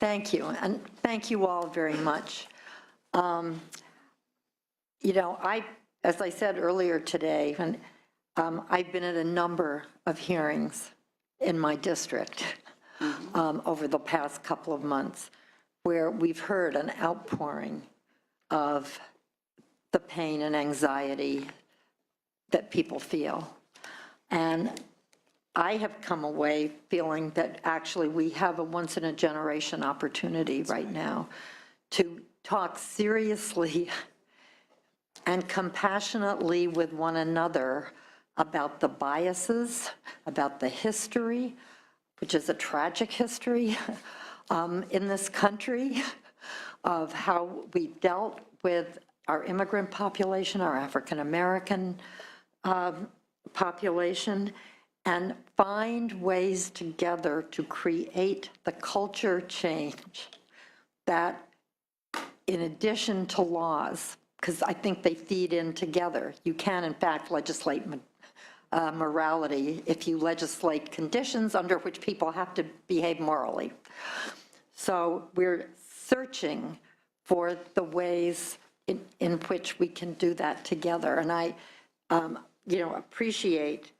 Thank you, and thank you all very much. You know, as I said earlier today, when, I've been at a number of hearings in my district over the past couple of months where we've heard an outpouring of the pain and anxiety that people feel. And I have come away feeling that actually we have a once-in-a-generation opportunity right now to talk seriously and compassionately with one another about the biases, about the history, which is a tragic history in this country, of how we dealt with our immigrant population, our African-American population, and find ways together to create the culture change that, in addition to laws, because I think they feed in together. You can, in fact, legislate morality if you legislate conditions under which people have to behave morally. So we're searching for the ways in which we can do that together. And I, appreciate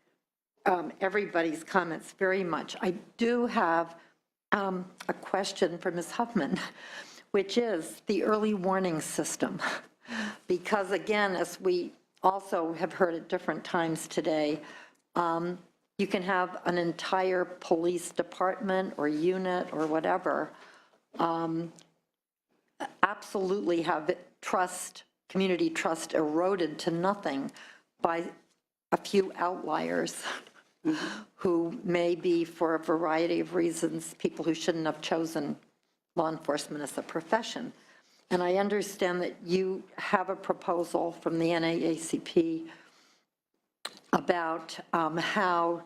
everybody's comments very much. I do have a question for Ms. Huffman, which is the early warning system. Because again, as we also have heard at different times today, you can have an entire police department or unit or whatever absolutely have trust, community trust eroded to nothing by a few outliers who may be, for a variety of reasons, people who shouldn't have chosen law enforcement as a profession. And I understand that you have a proposal from the NAACP about how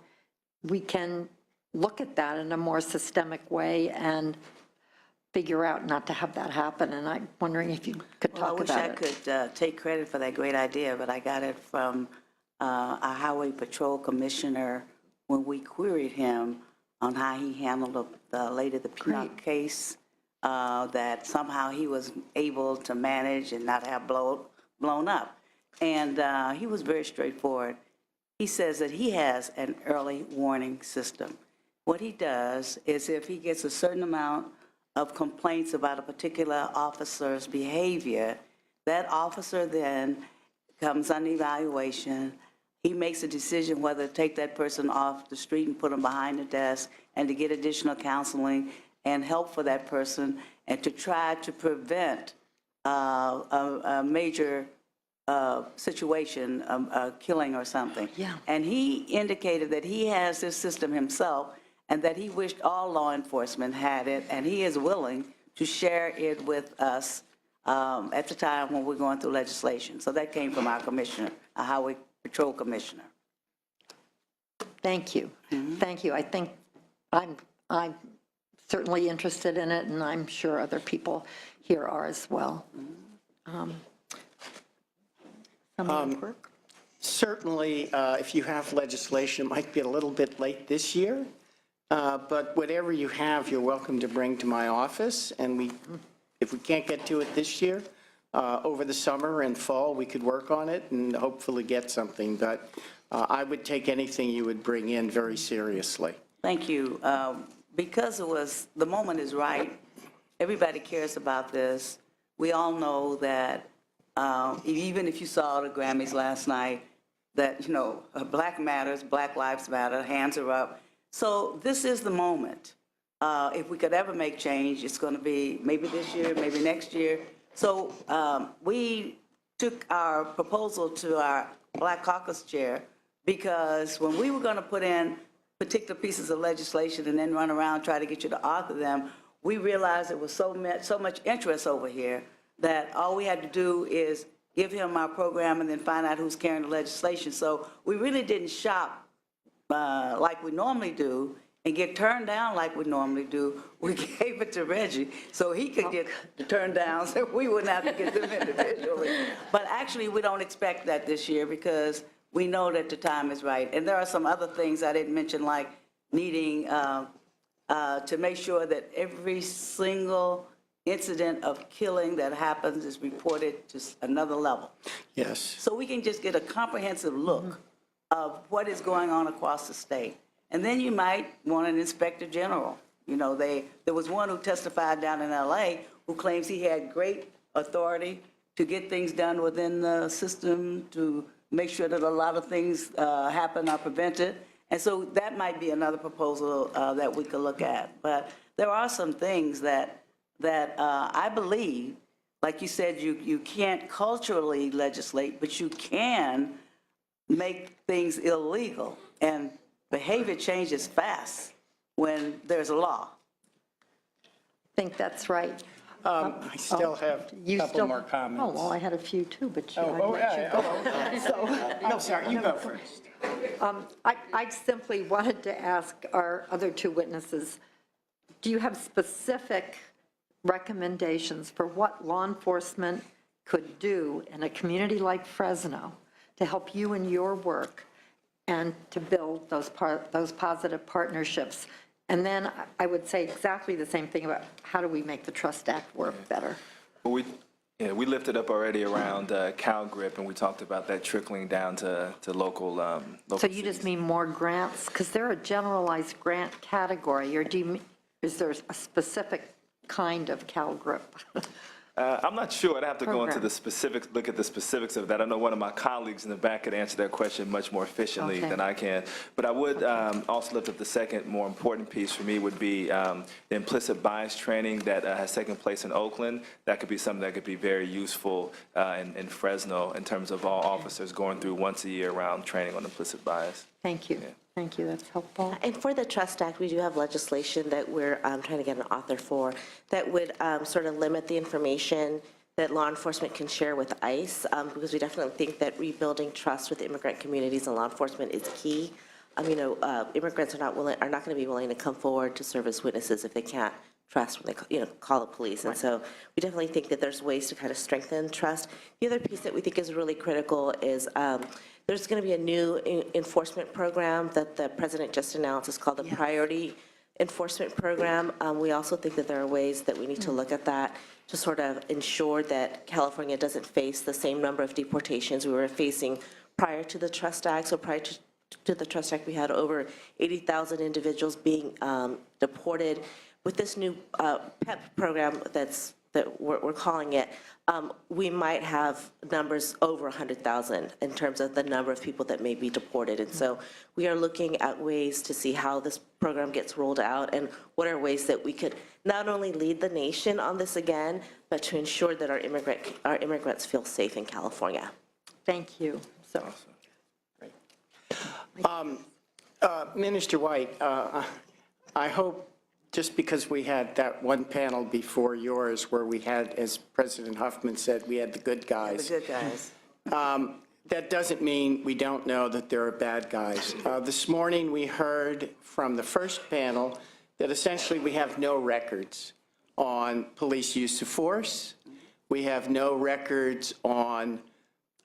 we can look at that in a more systemic way and figure out not to have that happen. And I'm wondering if you could talk about it. I wish I could take credit for that great idea, but I got it from our Highway Patrol Commissioner when we queried him on how he handled the Lady of the Peanut case, that somehow he was able to manage and not have blown up. And he was very straightforward. He says that he has an early warning system. What he does is if he gets a certain amount of complaints about a particular officer's behavior, that officer then comes under evaluation. He makes a decision whether to take that person off the street and put them behind the desk and to get additional counseling and help for that person and to try to prevent a major situation, a killing or something. Yeah. And he indicated that he has this system himself and that he wished all law enforcement had it, and he is willing to share it with us at the time when we're going through legislation. So that came from our commissioner, our Highway Patrol Commissioner. Thank you. Thank you. I think I'm certainly interested in it, and I'm sure other people here are as well. Certainly, if you have legislation, it might be a little bit late this year, but whatever you have, you're welcome to bring to my office, and if we can't get to it this year, over the summer and fall, we could work on it and hopefully get something, but I would take anything you would bring in very seriously. Thank you. Because the moment is right, everybody cares about this. We all know that even if you saw the Grammys last night, that, Black matters, Black lives matter, hands are up. So this is the moment. If we could ever make change, it's going to be maybe this year, maybe next year. So we took our proposal to our Black Caucus chair because when we were going to put in particular pieces of legislation and then run around try to get you to author them, we realized there was so much interest over here that all we had to do is give him our program and then find out who's carrying the legislation. So we really didn't shop like we normally do and get turned down like we normally do. We gave it to Reggie so he could get the turn downs so we wouldn't have to get them individually. But actually we don't expect that this year because we know that the time is right. And there are some other things I didn't mention, like needing to make sure that every single incident of killing that happens is reported to another level. Yes. So we can just get a comprehensive look of what is going on across the state. And then you might want an inspector general. You know, there was one who testified down in LA who claims he had great authority to get things done within the system, to make sure that a lot of things happen or prevented. And so that might be another proposal that we could look at. But there are some things that I believe, like you said, you can't culturally legislate, but you can make things illegal. And behavior changes fast when there's a law. I think that's right. I still have a You couple still- more comments. Oh, well, I had a few too, but you, Oh, I'd let you yeah, go. No, sorry, you go first. I simply wanted to ask our other two witnesses, do you have specific recommendations for what law enforcement could do in a community like Fresno to help you in your work and to build those positive partnerships? And then I would say exactly the same thing about how do we make the Trust Act work better? Well, we lifted up already around CalGRIP, and we talked about that trickling down to local. So you just mean more grants? Because they're a generalized grant category, or is there a specific kind of CalGRIP? I'm not sure. I'd have to go into Program. the specifics, look at the specifics of that. I know one of my colleagues in the back could answer that question much more efficiently Okay. than I can. But I would also lift up the second more important piece for me would be the implicit bias training that has taken place in Oakland. That could be something that could be very useful in Fresno in terms of all officers going through once a year round training on implicit bias. Thank you. Thank you, that's helpful. And for the Trust Act, we do have legislation that we're trying to get an author for that would sort of limit the information that law enforcement can share with ICE, because we definitely think that rebuilding trust with immigrant communities and law enforcement is key. Immigrants are not going to be willing to come forward to serve as witnesses if they can't trust when they call the police. And so we definitely think that there's ways to kind of strengthen trust. The other piece that we think is really critical is there's going to be a new enforcement program that the president just announced. It's called the Priority Enforcement Program. We also think that there are ways that we need to look at that to sort of ensure that California doesn't face the same number of deportations we were facing prior to the Trust Act. So prior to the Trust Act, we had over 80,000 individuals being deported. With this new PEP program that we're calling it, we might have numbers over 100,000 in terms of the number of people that may be deported. And so we are looking at ways to see how this program gets rolled out and what are ways that we could not only lead the nation on this again, but to ensure that our immigrants feel safe in California. Thank you. So, Minister White, I hope, just because we had that one panel before yours where we had, as President Huffman said, we had the good The guys. good guys. That doesn't mean we don't know that there are bad guys. This morning, we heard from the first panel that essentially we have no records on police use of force. We have no records on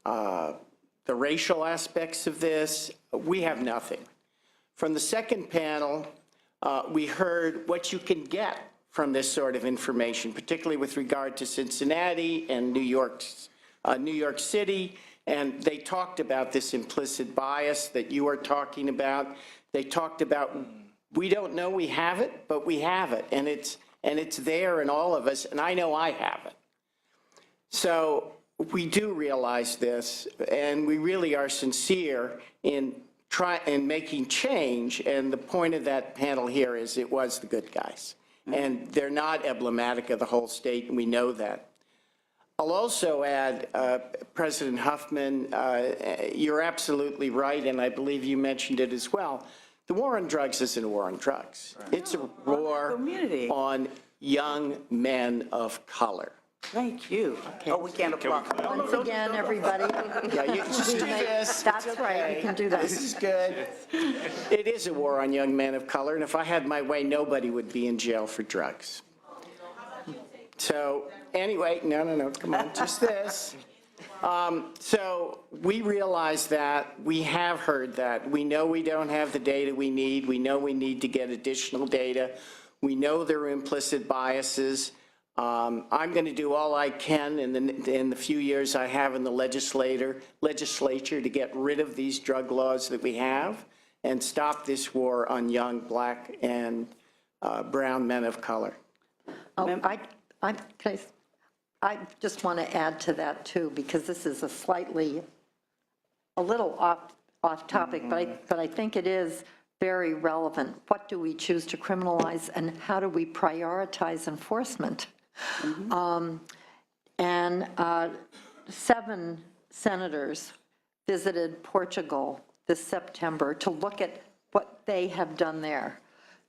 the racial aspects of this. We have nothing. From the second panel, we heard what you can get from this sort of information, particularly with regard to Cincinnati and New York City. And they talked about this implicit bias that you are talking about. They talked about, we don't know we have it, but we have it. And it's there in all of us, and I know I have it. So we do realize this, and we really are sincere in making change, and the point of that panel here is it was the good guys. And they're not emblematic of the whole state, and we know that. I'll also add, President Huffman, you're absolutely right, and I believe you mentioned it as well. The war on drugs isn't a war on drugs. It's a war community. on young men of color. Thank you. Oh, we can't applaud. once again, everybody. Yeah, you just do this. That's It's right, okay. you can do that. This is good. It is a war on young men of color, and if I had my way, nobody would be in jail for drugs. So, anyway, no, come on, just this. So we realize that, we have heard that. We know we don't have the data we need. We know we need to get additional data. We know there are implicit biases. I'm going to do all I can in the few years I have in the legislature to get rid of these drug laws that we have and stop this war on young Black and brown men of color. Oh, I just want to add to that too, because this is a little off topic, but I think it is very relevant. What do we choose to criminalize, and how do we prioritize enforcement? And 7 senators visited Portugal this September to look at what they have done there.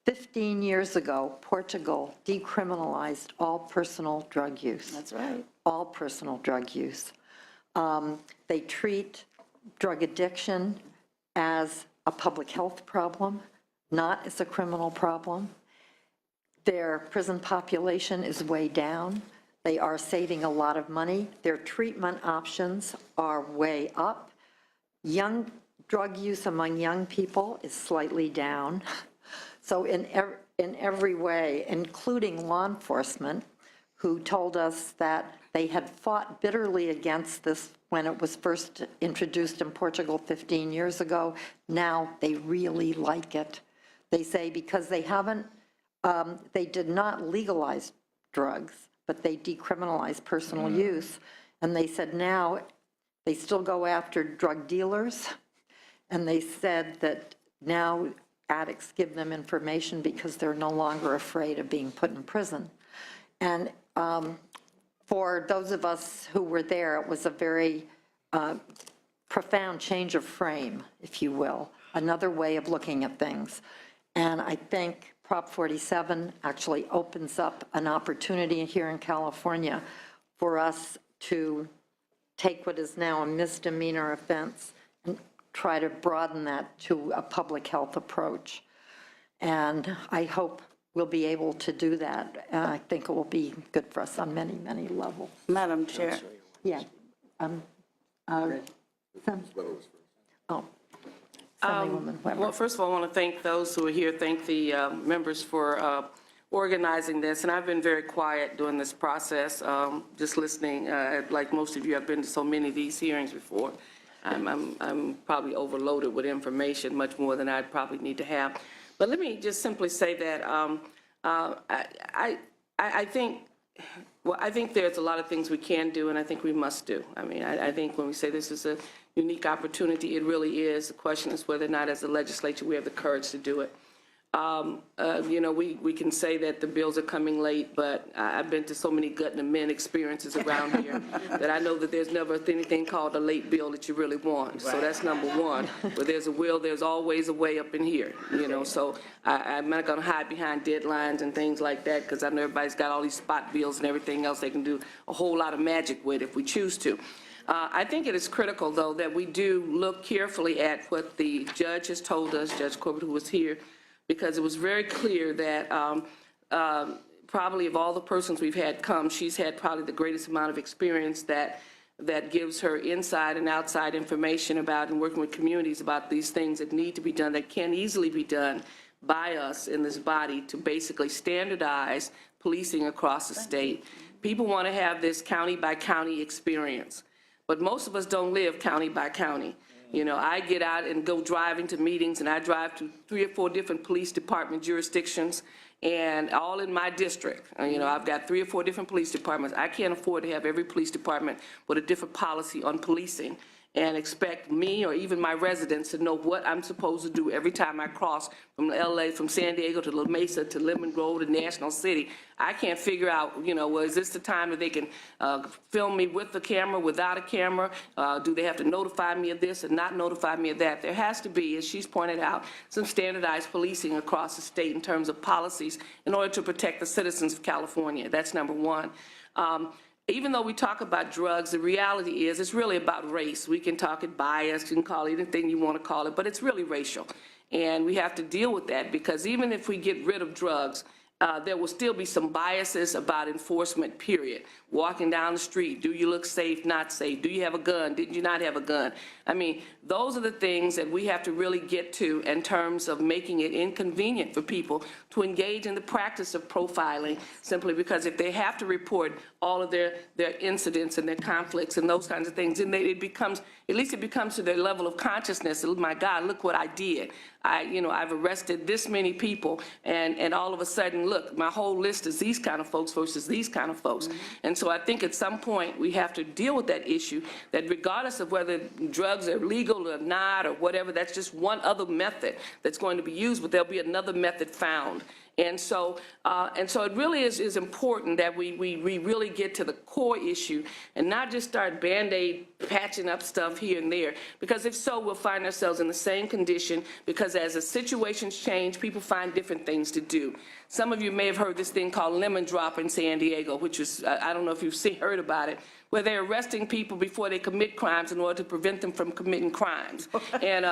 15 years ago, Portugal decriminalized all personal drug use. That's right. All personal drug use. They treat drug addiction as a public health problem, not as a criminal problem. Their prison population is way down. They are saving a lot of money. Their treatment options are way up. Drug use among young people is slightly down. So in every way, including law enforcement, who told us that they had fought bitterly against this when it was first introduced in Portugal 15 years ago, now they really like it. They say because they did not legalize drugs, but they decriminalized personal use. And they said now they still go after drug dealers. And they said that now addicts give them information because they're no longer afraid of being put in prison. And for those of us who were there, it was a very profound change of frame, if you will, another way of looking at things. And I think Prop 47 actually opens up an opportunity here in California for us to take what is now a misdemeanor offense and try to broaden that to a public health approach. And I hope we'll be able to do that. I think it will be good for us on many, many levels. Madam Chair. Yeah. Assemblywoman Weber. Well, first of all, I want to thank those who are here, thank the members for organizing this, and I've been very quiet during this process, just listening. Like most of you, I've been to so many of these hearings before. I'm probably overloaded with information, much more than I'd probably need to have. But let me just simply say that I think there's a lot of things we can do, and I think we must do. I mean, I think when we say this is a unique opportunity, it really is. The question is whether or not, as a legislature, we have the courage to do it. You know, we can say that the bills are coming late, but I've been to so many gut and men experiences around here that I know that there's never anything called a late bill that you really want. So that's number one. Where there's a will, there's always a way up in here, you know. So I'm not going to hide behind deadlines and things like that, because I know everybody's got all these spot bills and everything else they can do a whole lot of magic with if we choose to. I think it is critical, though, that we do look carefully at what the judge has told us, Judge Corbett, who was here, because it was very clear that probably of all the persons we've had come, she's had probably the greatest amount of experience that gives her inside and outside information about and working with communities about these things that need to be done, that can easily be done by us in this body to basically standardize policing across the state. People want to have this county by county experience, but most of us don't live county by county. You know, I get out and go driving to meetings, and I drive to 3 or 4 different police department jurisdictions, and all in my district. You know, I've got 3 or 4 different police departments. I can't afford to have every police department with a different policy on policing and expect me or even my residents to know what I'm supposed to do every time I cross from LA, from San Diego to La Mesa to Lemon Grove to National City. I can't figure out, you know, well, is this the time that they can film me with the camera, without a camera? Do they have to notify me of this and not notify me of that? There has to be, as she's pointed out, some standardized policing across the state in terms of policies in order to protect the citizens of California. That's number one. Even though we talk about drugs, the reality is it's really about race. We can talk it bias, you can call it anything you want to call it, but it's really racial. And we have to deal with that, because even if we get rid of drugs, there will still be some biases about enforcement, period. Walking down the street, do you look safe, not safe? Do you have a gun? Did you not have a gun? I mean, those are the things that we have to really get to in terms of making it inconvenient for people to engage in the practice of profiling, simply because if they have to report all of their incidents and their conflicts and those kinds of things, then it becomes, at least it becomes to their level of consciousness, oh my God, look what I did. I've arrested this many people, and all of a sudden, look, my whole list is these kind of folks versus these kind of folks. And so I think at some point, we have to deal with that issue, that regardless of whether drugs are legal or not or whatever, that's just one other method that's going to be used, but there'll be another method found. And so it really is important that we really get to the core issue and not just start Band-Aid patching up stuff here and there, because if so, we'll find ourselves in the same condition, because as the situations change, people find different things to do. Some of you may have heard this thing called lemon drop in San Diego, which is, I don't know if you've heard about it, where they're arresting people before they commit crimes in order to prevent them from committing crimes. And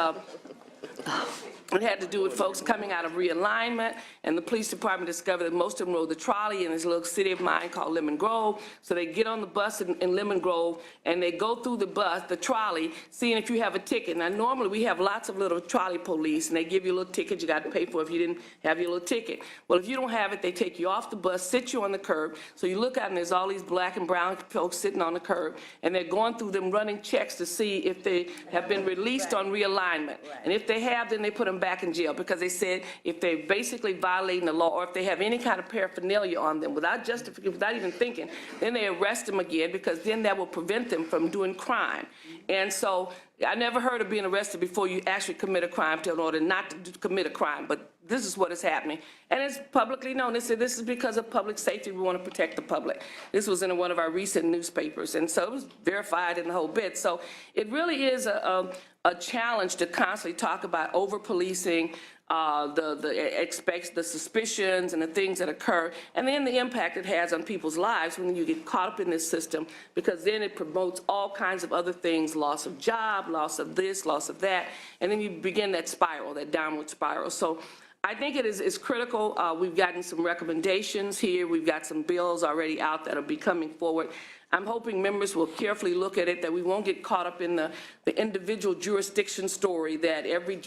it had to do with folks coming out of realignment, and the police department discovered that most of them rode the trolley in this little city of mine called Lemon Grove. So they get on the bus in Lemon Grove, and they go through the trolley, seeing if you have a ticket. Now, normally we have lots of little trolley police, and they give you a little ticket you got to pay for if you didn't have your little ticket. Well, if you don't have it, they take you off the bus, sit you on the curb. So you look out, and there's all these black and brown folks sitting on the curb, and they're going through them running checks to see if they have been released on realignment. And if they have, then they put them back in jail, because they said if they're basically violating the law, or if they have any kind of paraphernalia on them without justification, without even thinking, then they arrest them again, because then that will prevent them from doing crime. And so I never heard of being arrested before you actually commit a crime in order not to commit a crime, but this is what is happening. And it's publicly known. This is because of public safety. We want to protect the public. This was in one of our recent newspapers, and so it was verified in the whole bit. So it really is a challenge to constantly talk about over-policing, the suspicions and the things that occur, and then the impact it has on people's lives when you get caught up in this system, because then it promotes all kinds of other things, loss of job, loss of this, loss of that, and then you begin that spiral, that downward spiral. So I think it is critical. We've gotten some recommendations here. We've got some bills already out that will be coming forward. I'm hoping members will carefully look at it, that we won't get caught up in the individual jurisdiction story, that every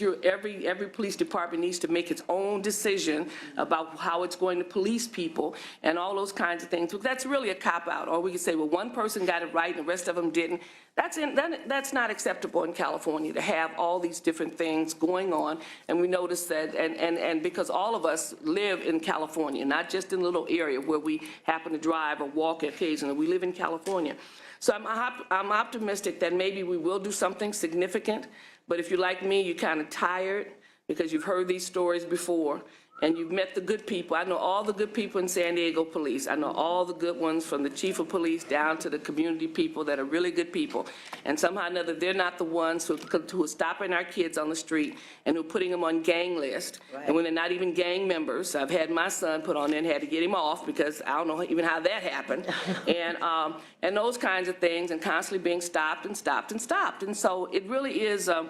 police department needs to make its own decision about how it's going to police people and all those kinds of things. That's really a cop-out. Or we could say, well, one person got it right and the rest of them didn't. That's not acceptable in California, to have all these different things going on. And we notice that, and because all of us live in California, not just in a little area where we happen to drive or walk occasionally. We live in California. So I'm optimistic that maybe we will do something significant. But if you're like me, you're kind of tired because you've heard these stories before. And you've met the good people. I know all the good people in San Diego Police. I know all the good ones, from the chief of police down to the community people that are really good people. And somehow or another, they're not the ones who are stopping our kids on the street and who are putting them on gang lists. Right. And when they're not even gang members. I've had my son put on there and had to get him off, because I don't know even how that happened. And those kinds of things, and constantly being stopped and stopped and stopped. And so it really is a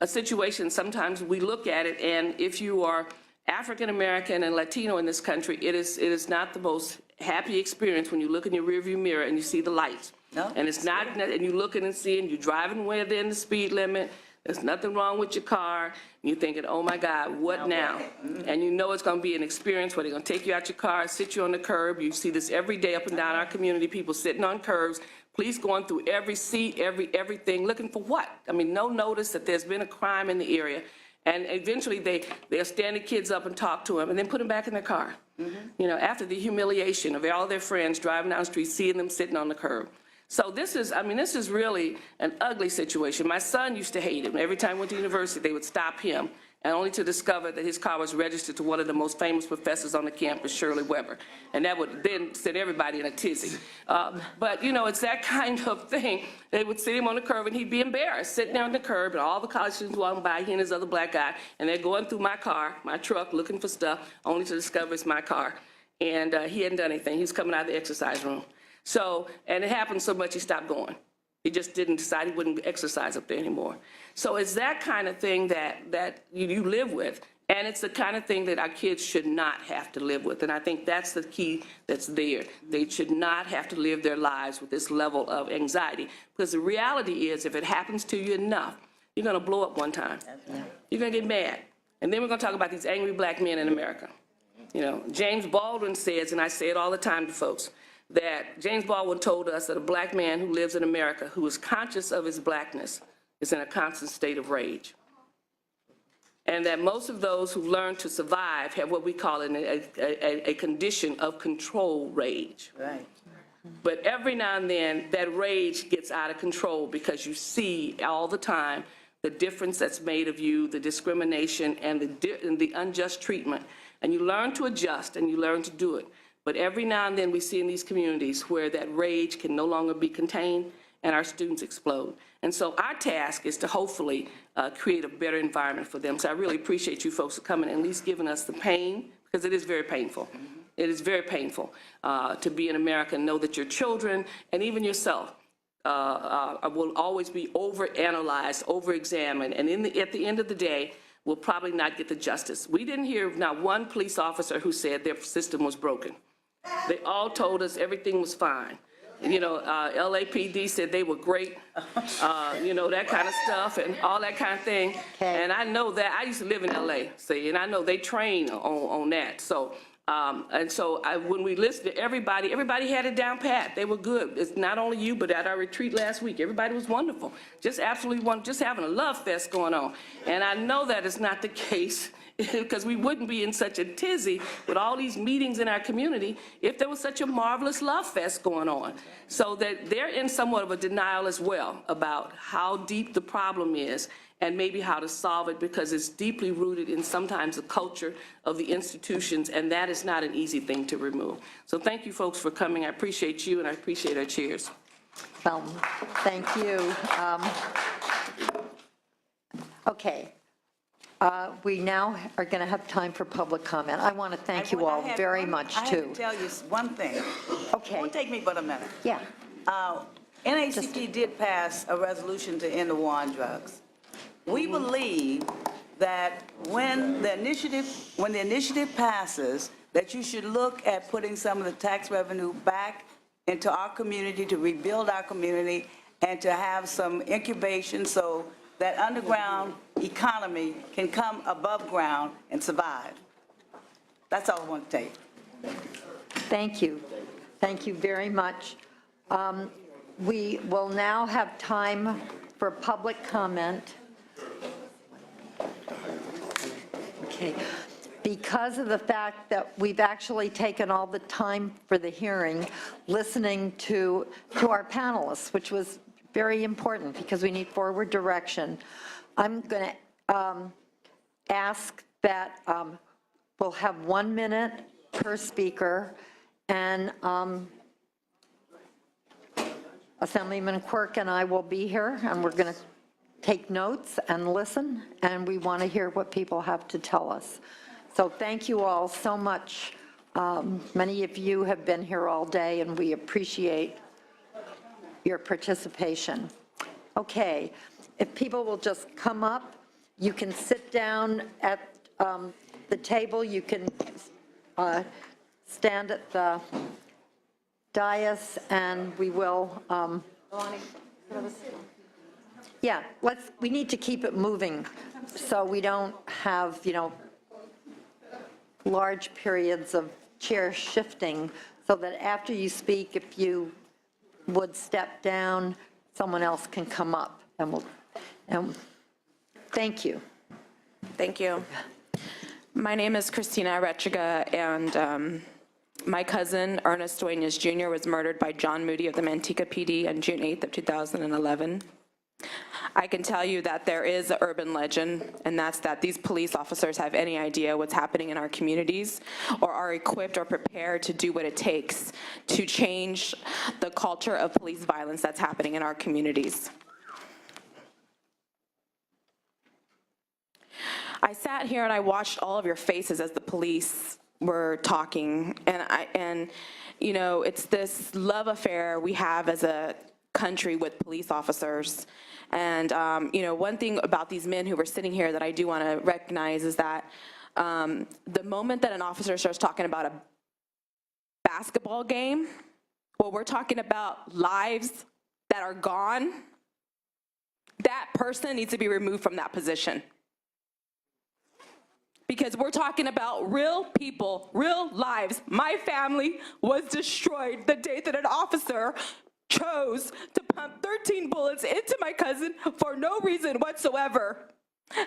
situation, sometimes we look at it, and if you are African American and Latino in this country, it is not the most happy experience when you look in your rearview mirror and you see the lights. No. And it's not, and you looking and seeing, you're driving within the speed limit, there's nothing wrong with your car, and you're thinking, oh my God, what now? And you know it's gonna be an experience where they're gonna take you out your car, sit you on the curb. You see this every day up and down our community, people sitting on curbs, police going through every seat, everything, looking for what? I mean, no notice that there's been a crime in the area. And eventually they'll stand the kids up and talk to them and then put them back in their car. You know, after the humiliation of all their friends driving down the street, seeing them sitting on the curb. So this is really an ugly situation. My son used to hate him. Every time he went to university, they would stop him, and only to discover that his car was registered to one of the most famous professors on the campus, Shirley Weber. And that would then send everybody in a tizzy. But, you know, it's that kind of thing. They would sit him on the curb, and he'd be embarrassed, sitting there on the curb, and all the college students walking by, he and his other black guy, and they're going through my car, my truck, looking for stuff, only to discover it's my car. And he hadn't done anything. He was coming out of the exercise room. So, and it happened so much he stopped going. He just didn't decide he wouldn't exercise up there anymore. So it's that kind of thing that you live with. And it's the kind of thing that our kids should not have to live with. And I think that's the key that's there. They should not have to live their lives with this level of anxiety. Because the reality is, if it happens to you enough, you're going to blow up one time. You're going to get mad. And then we're going to talk about these angry black men in America. You know, James Baldwin says, and I say it all the time to folks, that James Baldwin told us that a black man who lives in America who is conscious of his blackness is in a constant state of rage. And that most of those who learn to survive have what we call a condition of control rage. Right. But every now and then, that rage gets out of control because you see all the time the difference that's made of you, the discrimination, and the unjust treatment. And you learn to adjust, and you learn to do it. But every now and then, we see in these communities where that rage can no longer be contained, and our students explode. And so our task is to hopefully create a better environment for them. So I really appreciate you folks coming and at least giving us the pain, because it is very painful. It is very painful to be in America and know that your children and even yourself will always be overanalyzed, overexamined, and at the end of the day, will probably not get the justice. We didn't hear not one police officer who said their system was broken. They all told us everything was fine. You know, LAPD said they were great, you know, that kind of stuff and all that kind of thing. Okay. And I know that. I used to live in LA, see, and I know they train on that. So, when we listened to everybody had it down pat. They were good. It's not only you, but at our retreat last week, everybody was wonderful. Just absolutely wonderful, just having a love fest going on. And I know that is not the case, because we wouldn't be in such a tizzy with all these meetings in our community if there was such a marvelous love fest going on. So that they're in somewhat of a denial as well about how deep the problem is and maybe how to solve it, because it's deeply rooted in sometimes the culture of the institutions, and that is not an easy thing to remove. So thank you folks for coming. I appreciate you, and I appreciate our chairs. Well, thank you. Okay. We now are going to have time for public comment. I want to thank you all very much, I too. have to tell you one thing. Okay. It won't take me but a minute. Yeah. NACP did pass a resolution to end the war on drugs. We believe that when the initiative passes, that you should look at putting some of the tax revenue back into our community to rebuild our community and to have some incubation so that underground economy can come above ground and survive. That's all I want to take. Thank you. Thank you very much. We will now have time for public comment. Okay. Because of the fact that we've actually taken all the time for the hearing, listening to our panelists, which was very important because we need forward direction, I'm going to ask that we'll have 1 minute per speaker, and Assemblyman Quirk and I will be here, and we're going to take notes and listen, and we want to hear what people have to tell us. So thank you all so much. Many of you have been here all day, and we appreciate your participation. Okay, if people will just come up, you can sit down at the table, you can stand at the dais, and we will, yeah, we need to keep it moving so we don't have, large periods of chair shifting, so that after you speak, if you would step down, someone else can come up, and thank you. Thank you. My name is Christina Rechiga, and my cousin, Ernest Duenas Jr., was murdered by John Moody of the Manteca PD on June 8th of 2011. I can tell you that there is an urban legend, and that's that these police officers have any idea what's happening in our communities or are equipped or prepared to do what it takes to change the culture of police violence that's happening in our communities. I sat here and I watched all of your faces as the police were talking, and it's this love affair we have as a country with police officers. And, one thing about these men who were sitting here that I do want to recognize is that the moment that an officer starts talking about a basketball game, well, we're talking about lives that are gone, that person needs to be removed from that position. Because we're talking about real people, real lives. My family was destroyed the day that an officer chose to pump 13 bullets into my cousin for no reason whatsoever.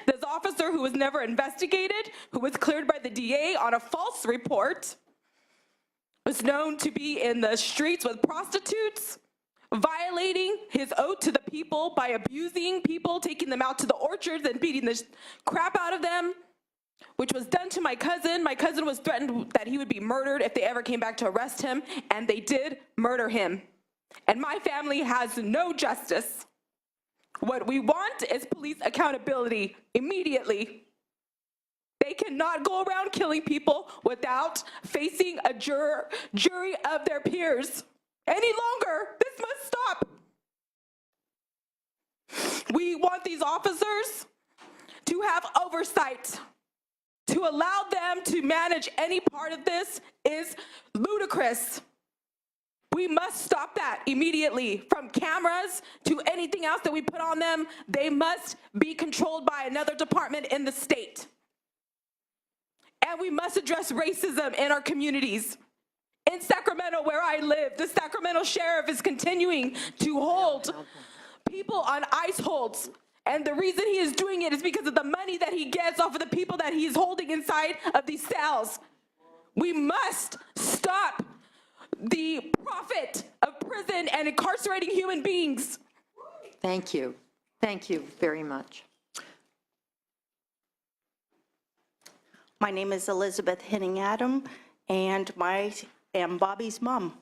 This officer who was never investigated, who was cleared by the DA on a false report, was known to be in the streets with prostitutes, violating his oath to the people by abusing people, taking them out to the orchards and beating the crap out of them, which was done to my cousin. My cousin was threatened that he would be murdered if they ever came back to arrest him, and they did murder him. And my family has no justice. What we want is police accountability immediately. They cannot go around killing people without facing a jury of their peers any longer. This must stop. We want these officers to have oversight. To allow them to manage any part of this is ludicrous. We must stop that immediately. From cameras to anything else that we put on them, they must be controlled by another department in the state. And we must address racism in our communities. In Sacramento, where I live, the Sacramento sheriff is continuing to hold people on ICE holds. And the reason he is doing it is because of the money that he gets off of the people that he is holding inside of these cells. We must stop the profit of prison and incarcerating human beings. Thank you. Thank you very much. My name is Elizabeth Henning-Adam, and I am Bobby's mom.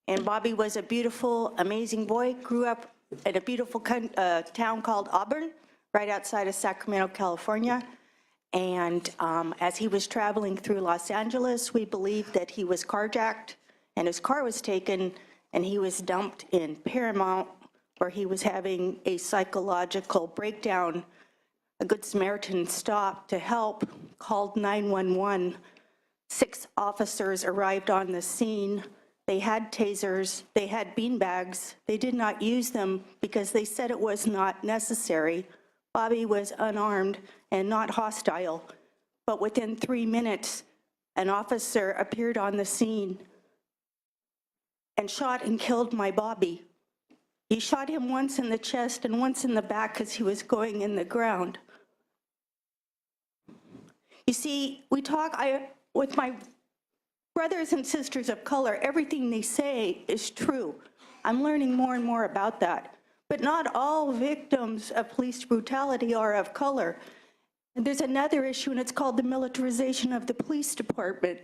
And Bobby was a beautiful, amazing boy, grew up in a beautiful town called Auburn, right outside of Sacramento, California. And as he was traveling through Los Angeles, we believe that he was carjacked and his car was taken, and he was dumped in Paramount, where he was having a psychological breakdown. A Good Samaritan stopped to help, called 911. 6 officers arrived on the scene. They had tasers, they had beanbags. They did not use them because they said it was not necessary. Bobby was unarmed and not hostile, but within 3 minutes, an officer appeared on the scene and shot and killed my Bobby. He shot him once in the chest and once in the back because he was going in the ground. You see, we talk with my brothers and sisters of color, everything they say is true. I'm learning more and more about that. But not all victims of police brutality are of color. And there's another issue, and it's called the militarization of the police department.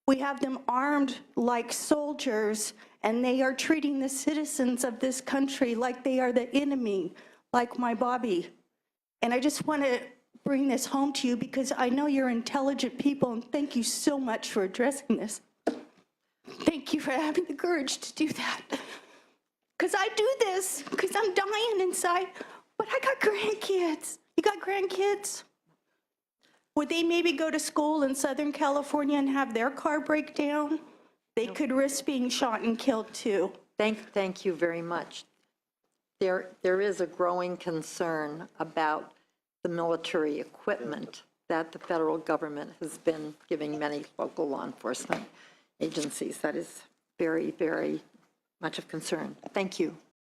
We have them armed like soldiers, and they are treating the citizens of this country like they are the enemy, like my Bobby. And I just want to bring this home to you because I know you're intelligent people, and thank you so much for addressing this. Thank you for having the courage to do that. Because I do this, because I'm dying inside, but I got grandkids. You got grandkids? Would they maybe go to school in Southern California and have their car break down? They could risk being shot and killed too. Thank you very much. There is a growing concern about the military equipment that the federal government has been giving many local law enforcement agencies. That is very, very much of concern. Thank you.